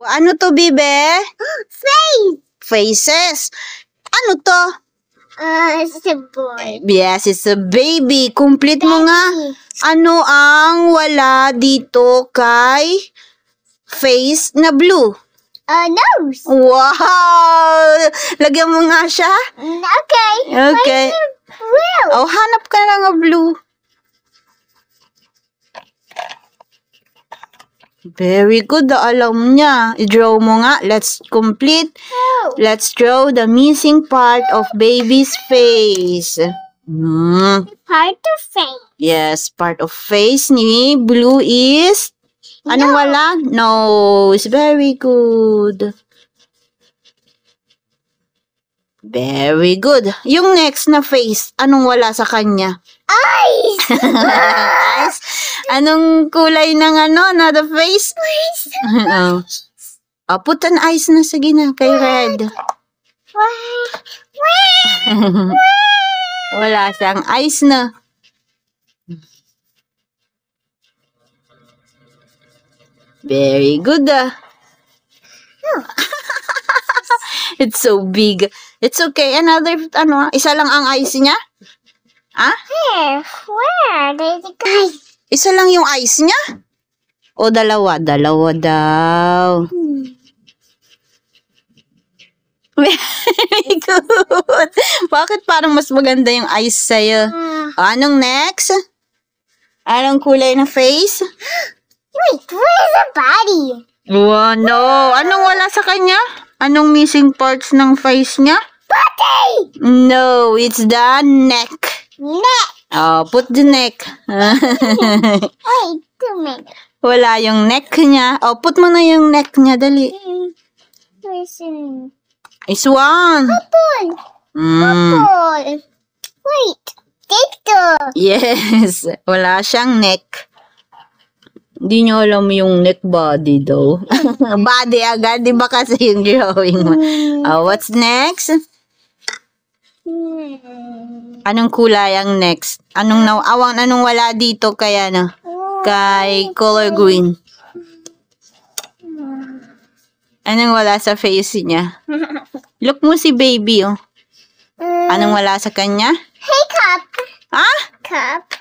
Ano to, Bibe? Face. Faces. Ano to? It's a boy. Yes, it's a baby. Complete mo nga. Baby. Ano ang wala dito kay face na blue? Nose. Wow! Lagyan mo nga siya. Okay. Okay. Blue. Oh, hanap ka na nga blue. Very good. Alam niya. I-draw mo nga. Let's complete. Let's draw the missing part of baby's face. Part of face. Yes, part of face ni blue is... Anong wala? Nose. Very good. Very good. Yung next na face, anong wala sa kanya? Eyes. Eyes. Anong kulay ng na the face? Oh. Oh, put an eyes na. Sige na, kay red. Wala siyang eyes na. Very good. It's so big. It's okay. Another, isa lang ang eyes niya? Ah? Where? There's a guy. Isa lang yung eyes niya? O dalawa? Dalawa daw. Very good. Bakit parang mas maganda yung eyes sa'yo? Anong next? Anong kulay na face? Wait, where's the body? Oh, no. Anong wala sa kanya? Anong missing parts ng face niya? Body! No, it's the neck. Neck. Oh, put the neck. Wait, 2 minutes. Wala yung neck niya. Oh, put mo na yung neck niya. Dali. Listen. It's one. Apple. Apple. Wait. Dito. Yes. Wala siyang neck. Hindi nyo alam yung neck body daw. Body agad. Di ba kasi yung drawing mo? Oh, what's next? Anong kulay ang next? Anong wala dito kay kay color green? Anong wala sa face niya? Look mo si baby, oh. Anong wala sa kanya? Hey, cup. Ah? Cup.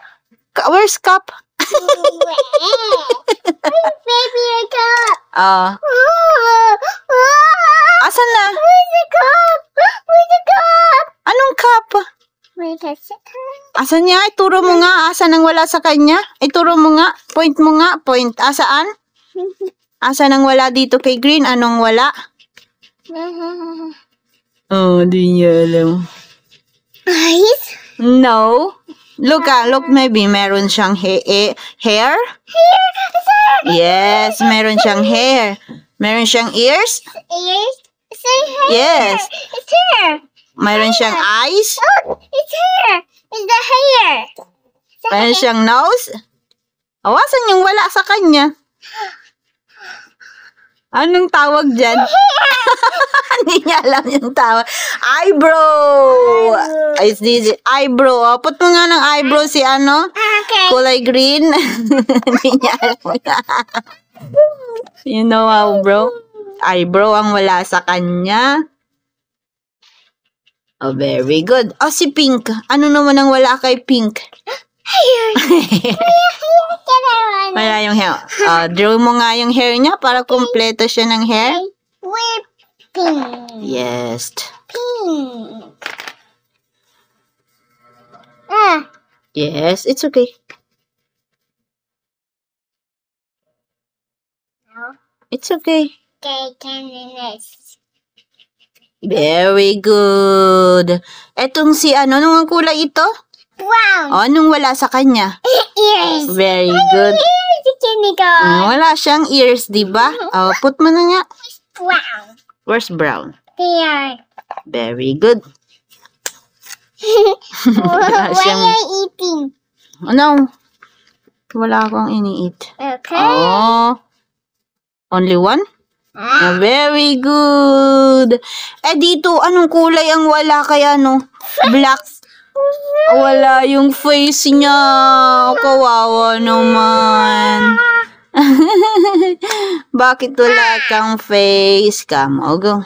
Where's cup? Baby, a cup. Asan na? Where's the cup? Where's the cup? Anong cup? Wait a second. Asan niya? Ituro mo nga. Asan ang wala sa kanya? Ituro mo nga. Point mo nga. Point. Asaan? Asan ang wala dito kay green? Anong wala? Oh, di niya alam. Eyes? No. Look, maybe meron siyang hair? Here? Yes, meron siyang hair. Meron siyang ears? Ears? It's hair. Yes. It's hair. Meron siyang eyes? Oh, it's hair. It's the hair. Meron siyang nose? Awasan yung wala sa kanya. Anong tawag dyan? Hindi niya alam yung tawag. Eyebrow! Is this eyebrow? Put mo nga ng eyebrow si Okay. kulay green. Hindi niya alam. You know how, bro? Eyebrow ang wala sa kanya. Oh, very good. Oh, si pink. Ano naman ang wala kay pink? Hair. Wala yung hair. Draw mo nga yung hair niya para kompleto siya ng hair. We're pink. Yes. Pink. Yes, it's okay. No. It's okay. Okay, 10 minutes. Very good. Etong si anong kulay ito? Brown. Anong wala sa kanya? Ears. Very good. Ears, Kinnigar. Wala siyang ears, di ba? Put mo na nga. Brown. Where's brown? There. Very good. What are you eating? No. Wala akong ini-eat. Okay. Oh. Only one? Very good. Dito, anong kulay ang wala kaya Black. Wala yung face niya. Kawawa naman. Bakit wala kang face cam? O, go.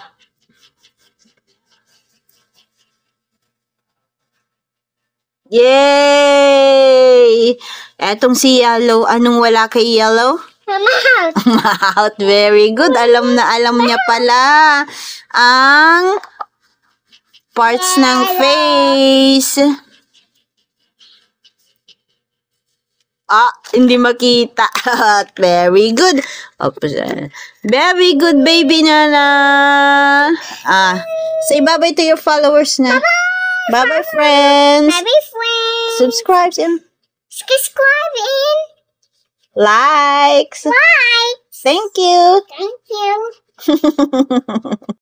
Yay! Etong si Yellow. Anong wala kay Yellow? Mouth. Mouth. Very good. Alam na alam niya pala ang parts ng face. Hindi makita. Very good. Very good, baby Nana. Say bye-bye to your followers na. Bye-bye, friends. Bye, friends. Subscribe and Subscribe and likes. like. Thank you. Thank you.